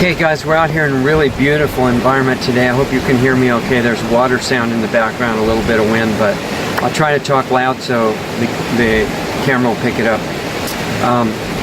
Okay guys, we're out here in a really beautiful environment today. I hope you can hear me okay. There's water sound in the background, a little bit of wind, but I'll try to talk loud so the camera will pick it up.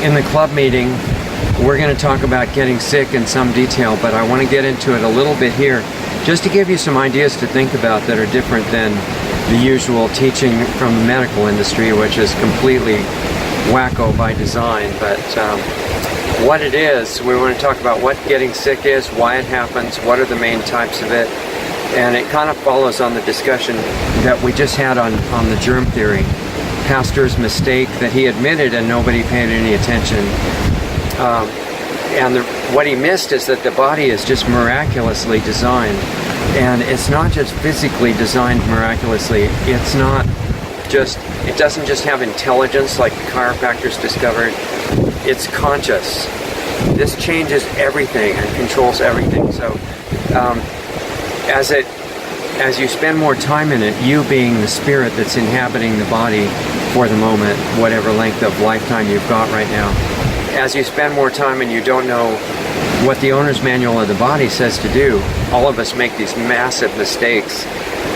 In the club meeting, we're going to talk about getting sick in some detail, but I want to get into it a little bit here just to give you some ideas to think about that are different than the usual teaching from the medical industry, which is completely wacko by design. But what it is, we want to talk about what getting sick is, why it happens, what are the main types of it, and it kind of follows on the discussion that we just had on the germ theory. Pastor's mistake that he admitted and nobody paid any attention. What he missed is that the body is just miraculously designed, and it's not just physically designed miraculously. It's not just, it doesn't just have intelligence like the chiropractors discovered. It's conscious. This changes everything and controls everything. So as you spend more time in it, you being the spirit that's inhabiting the body for the moment, whatever length of lifetime you've got right now, as you spend more time and you don't know what the owner's manual of the body says to do, all of us make these massive mistakes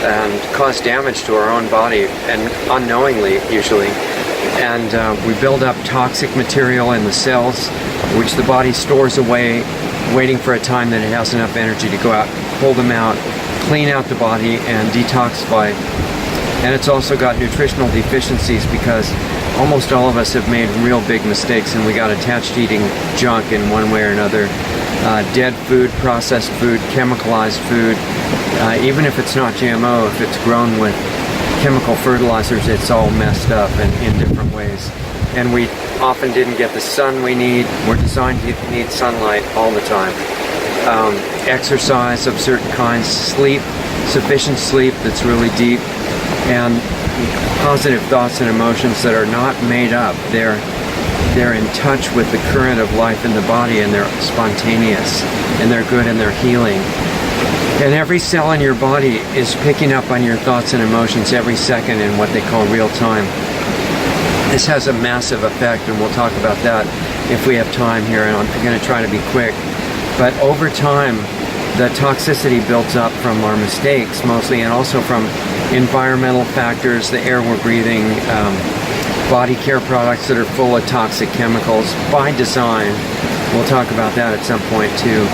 and cause damage to our own body, and unknowingly usually. And we build up toxic material in the cells, which the body stores away, waiting for a time that it has enough energy to go out, pull them out, clean out the body, and detoxify. And it's also got nutritional deficiencies because almost all of us have made real big mistakes, and we got attached to eating junk in one way or another. Dead food, processed food, chemicalized food, even if it's not GMO, if it's grown with chemical fertilizers, it's all messed up and in different ways. And we often didn't get the sun we need. We're designed to need sunlight all the time. Exercise of certain kinds, sleep, sufficient sleep that's really deep, and positive thoughts and emotions that are not made up. They're in touch with the current of life in the body, and they're spontaneous, and they're good, and they're healing. And every cell in your body is picking up on your thoughts and emotions every second in what they call real time. This has a massive effect, and we'll talk about that if we have time here, and I'm going to try to be quick. But over time, the toxicity builds up from our mistakes mostly, and also from environmental factors, the air we're breathing, body care products that are full of toxic chemicals by design. We'll talk about that at some point too.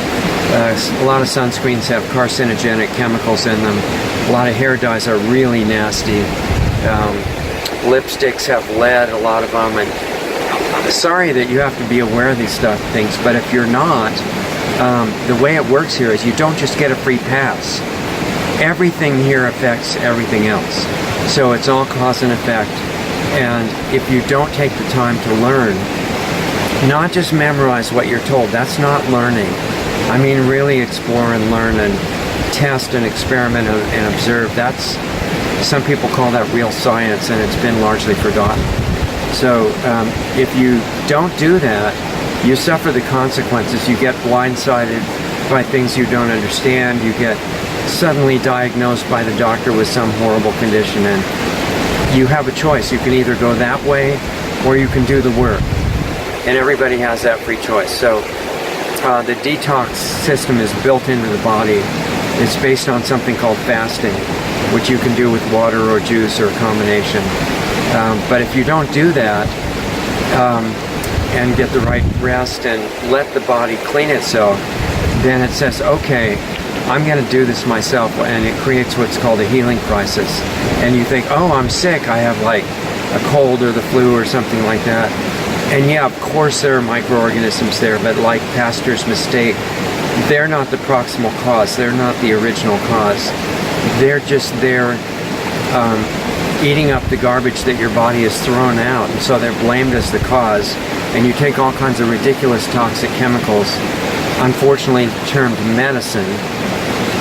A lot of sunscreens have carcinogenic chemicals in them. A lot of hair dyes are really nasty. Lipsticks have lead, a lot of them. And I'm sorry that you have to be aware of these things, but if you're not, the way it works here is you don't just get a free pass. Everything here affects everything else. So it's all cause and effect. And if you don't take the time to learn, not just memorize what you're told, that's not learning. I mean, really explore and learn and test and experiment and observe. That's, some people call that real science, and it's been largely forgotten. So if you don't do that, you suffer the consequences. You get blindsided by things you don't understand. You get suddenly diagnosed by the doctor with some horrible condition, and you have a choice. You can either go that way or you can do the work. And everybody has that free choice. So the detox system is built into the body. It's based on something called fasting, which you can do with water or juice or a combination. But if you don't do that and get the right rest and let the body clean itself, then it says, okay, I'm going to do this myself, and it creates what's called a healing crisis. And you think, oh, I'm sick, I have like a cold or the flu or something like that. And yeah, of course there are microorganisms there, but like Pastor's mistake, they're not the proximal cause, they're not the original cause. They're just there eating up the garbage that your body has thrown out, and so they're blamed as the cause. And you take all kinds of ridiculous toxic chemicals, unfortunately termed medicine,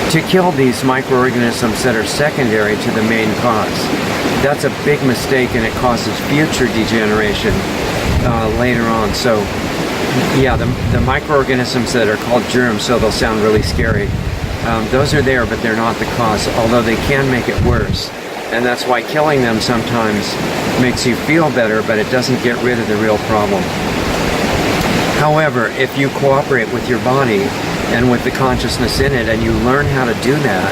to kill these microorganisms that are secondary to the main cause. That's a big mistake, and it causes future degeneration later on. So yeah, the microorganisms that are called germs, so they'll sound really scary, those are there, but they're not the cause, although they can make it worse. And that's why killing them sometimes makes you feel better, but it doesn't get rid of the real problem. However, if you cooperate with your body and with the consciousness in it, and you learn how to do that,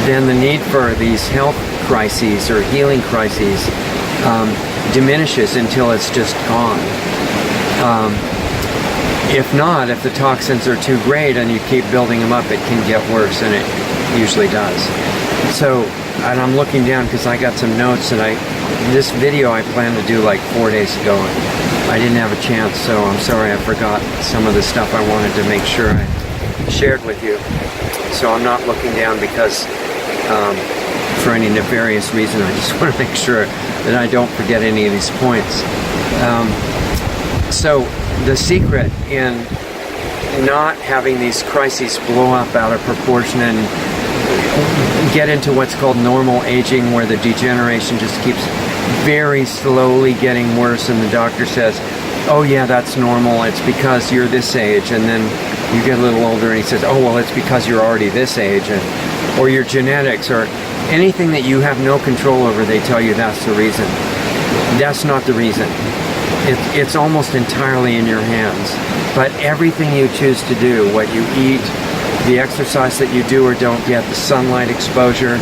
then the need for these health crises or healing crises diminishes until it's just gone. If not, if the toxins are too great and you keep building them up, it can get worse, and it usually does. So, and I'm looking down because I got some notes, and this video I planned to do like 4 days ago, and I didn't have a chance, so I'm sorry I forgot some of the stuff I wanted to make sure I shared with you. So I'm not looking down because for any nefarious reason. I just want to make sure that I don't forget any of these points. So the secret in not having these crises blow up out of proportion and get into what's called normal aging, where the degeneration just keeps very slowly getting worse, and the doctor says, oh yeah, that's normal, it's because you're this age, and then you get a little older and he says, oh well, it's because you're already this age, or your genetics, or anything that you have no control over, they tell you that's the reason. That's not the reason. It's almost entirely in your hands. But everything you choose to do, what you eat, the exercise that you do or don't get, the sunlight exposure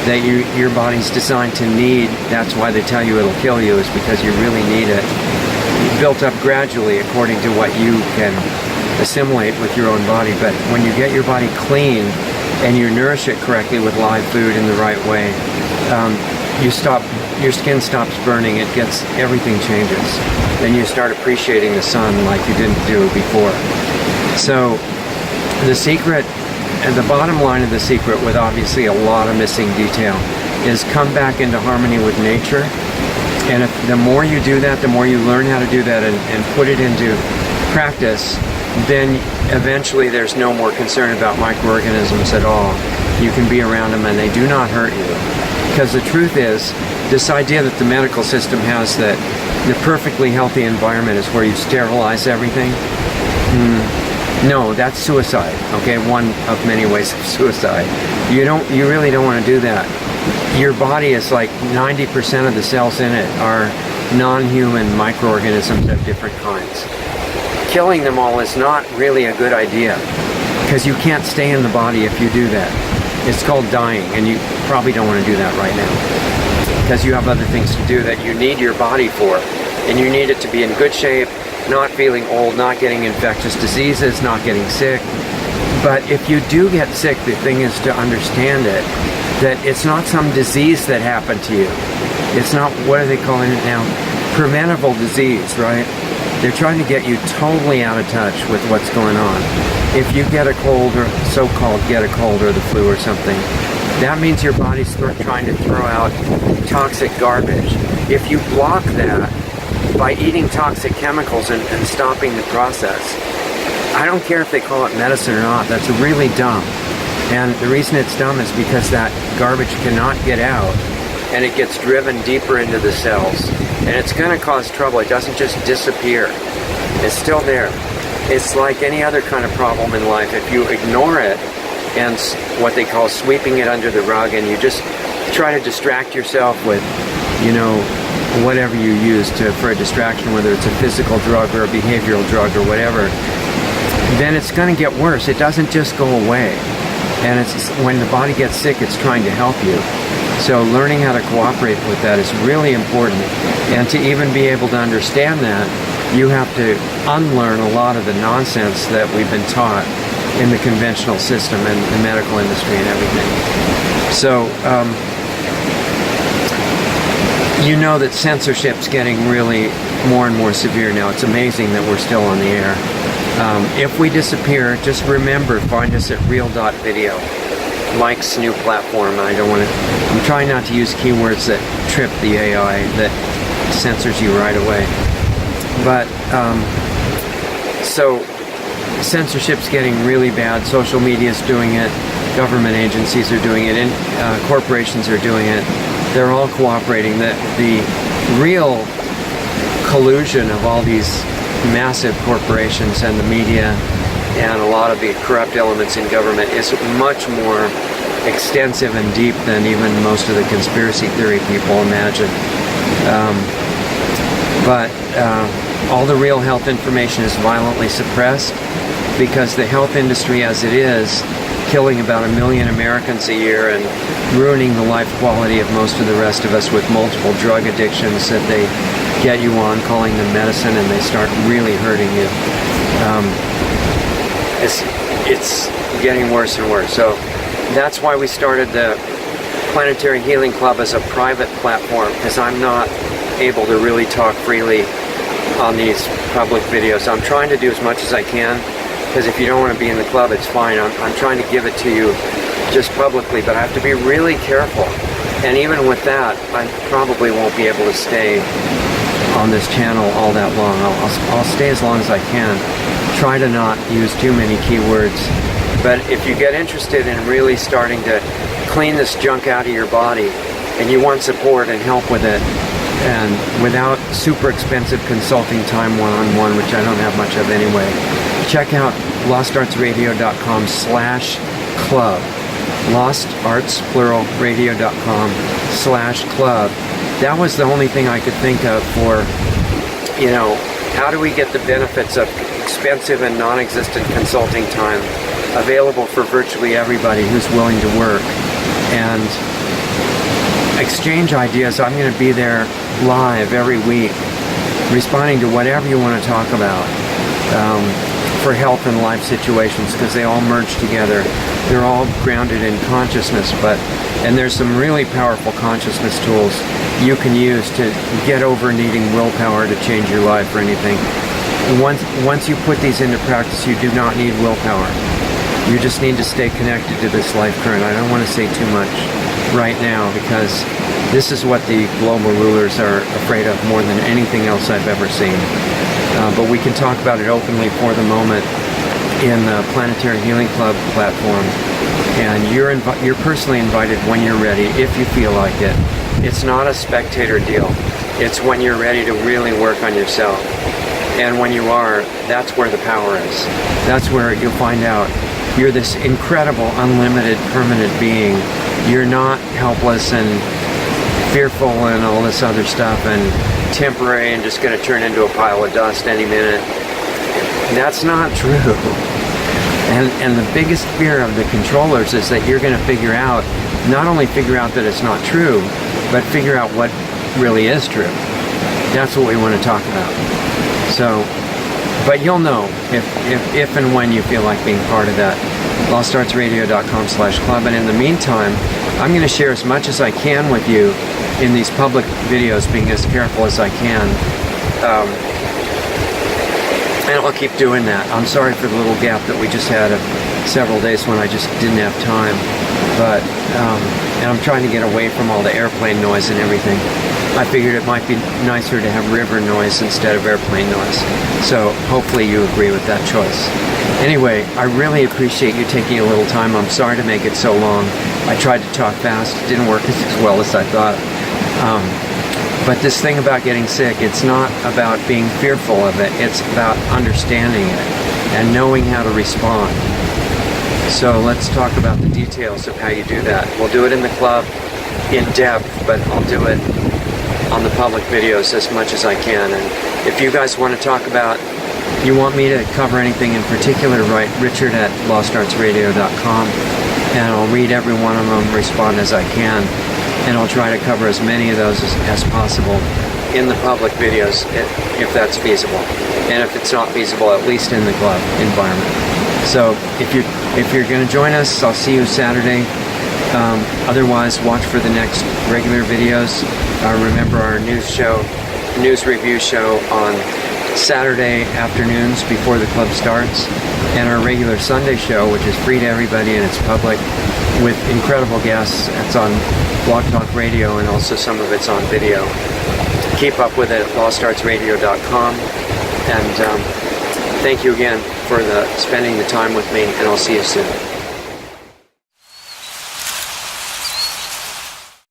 that your body's designed to need, that's why they tell you it'll kill you, is because you really need it. Built up gradually according to what you can assimilate with your own body. But when you get your body clean and you nourish it correctly with live food in the right way, your skin stops burning, everything changes. Then you start appreciating the sun like you didn't do before. So the secret, and the bottom line of the secret, with obviously a lot of missing detail, is come back into harmony with nature. And the more you do that, the more you learn how to do that and put it into practice, then eventually there's no more concern about microorganisms at all. You can be around them and they do not hurt you. Because the truth is, this idea that the medical system has that the perfectly healthy environment is where you sterilize everything, no, that's suicide, okay? One of many ways of suicide. You really don't want to do that. Your body is like 90% of the cells in it are non-human microorganisms of different kinds. Killing them all is not really a good idea, because you can't stay in the body if you do that. It's called dying, and you probably don't want to do that right now, because you have other things to do that you need your body for, and you need it to be in good shape, not feeling old, not getting infectious diseases, not getting sick. But if you do get sick, the thing is to understand it, that it's not some disease that happened to you. It's not, what are they calling it now? Preventable disease, right? They're trying to get you totally out of touch with what's going on. If you get a cold, or so-called get a cold or the flu or something, that means your body's trying to throw out toxic garbage. If you block that by eating toxic chemicals and stopping the process, I don't care if they call it medicine or not, that's really dumb. And the reason it's dumb is because that garbage cannot get out, and it gets driven deeper into the cells. And it's going to cause trouble. It doesn't just disappear. It's still there. It's like any other kind of problem in life. If you ignore it and what they call sweeping it under the rug, and you just try to distract yourself with, whatever you use for a distraction, whether it's a physical drug or a behavioral drug or whatever, then it's going to get worse. It doesn't just go away. And it's when the body gets sick, it's trying to help you. So learning how to cooperate with that is really important. And to even be able to understand that, you have to unlearn a lot of the nonsense that we've been taught in the conventional system and the medical industry and everything. So, you know that censorship's getting really more and more severe now. It's amazing that we're still on the air. If we disappear, just remember, find us at real.video. Mike's new platform. I'm trying not to use keywords that trip the AI, that censors you right away. But, so, censorship's getting really bad. Social media's doing it. Government agencies are doing it. And corporations are doing it. They're all cooperating. The real collusion of all these massive corporations and the media and a lot of the corrupt elements in government is much more extensive and deep than even most of the conspiracy theory people imagine. All the real health information is violently suppressed because the health industry as it is, killing about 1 million Americans a year and ruining the life quality of most of the rest of us with multiple drug addictions that they get you on, calling them medicine, and they start really hurting you. It's getting worse and worse. So that's why we started the Planetary Healing Club as a private platform, because I'm not able to really talk freely on these public videos. I'm trying to do as much as I can, because if you don't want to be in the club, it's fine. I'm trying to give it to you just publicly, but I have to be really careful. And even with that, I probably won't be able to stay on this channel all that long. I'll stay as long as I can. Try to not use too many keywords. But if you get interested in really starting to clean this junk out of your body, and you want support and help with it, and without super expensive consulting time one-on-one, which I don't have much of anyway, check out lostartsradio.com/club. lostartsplural.radio.com/club. That was the only thing I could think of for, how do we get the benefits of expensive and non-existent consulting time available for virtually everybody who's willing to work, and exchange ideas. I'm going to be there live every week, responding to whatever you want to talk about for health and life situations, because they all merge together. They're all grounded in consciousness, and there's some really powerful consciousness tools you can use to get over needing willpower to change your life or anything. Once you put these into practice, you do not need willpower. You just need to stay connected to this life current. I don't want to say too much right now, because this is what the global rulers are afraid of more than anything else I've ever seen. But we can talk about it openly for the moment in the Planetary Healing Club platform. And you're personally invited when you're ready, if you feel like it. It's not a spectator deal. It's when you're ready to really work on yourself. And when you are, that's where the power is. That's where you'll find out you're this incredible, unlimited, permanent being. You're not helpless and fearful and all this other stuff and temporary and just going to turn into a pile of dust any minute. That's not true. And the biggest fear of the controllers is that you're going to not only figure out that it's not true, but figure out what really is true. That's what we want to talk about. So, but you'll know if and when you feel like being part of that. lostartsradio.com/club. And in the meantime, I'm going to share as much as I can with you in these public videos, being as careful as I can. And I'll keep doing that. I'm sorry for the little gap that we just had of several days when I just didn't have time. But, and I'm trying to get away from all the airplane noise and everything. I figured it might be nicer to have river noise instead of airplane noise. So hopefully you agree with that choice. Anyway, I really appreciate you taking a little time. I'm sorry to make it so long. I tried to talk fast. It didn't work as well as I thought. But this thing about getting sick, it's not about being fearful of it. It's about understanding it and knowing how to respond. So let's talk about the details of how you do that. We'll do it in the club in depth, but I'll do it on the public videos as much as I can. And if you guys want to talk about, you want me to cover anything in particular, write Richard at lostartsradio.com, and I'll read every one of them, respond as I can, and I'll try to cover as many of those as possible in the public videos if that's feasible. And if it's not feasible, at least in the club environment. So if you're going to join us, I'll see you Saturday. Otherwise, watch for the next regular videos. Remember our news review show on Saturday afternoons before the club starts, and our regular Sunday show, which is free to everybody and it's public, with incredible guests. It's on Blog Talk Radio, and also some of it's on video. Keep up with it at lostartsradio.com, and thank you again for spending the time with me, and I'll see you soon.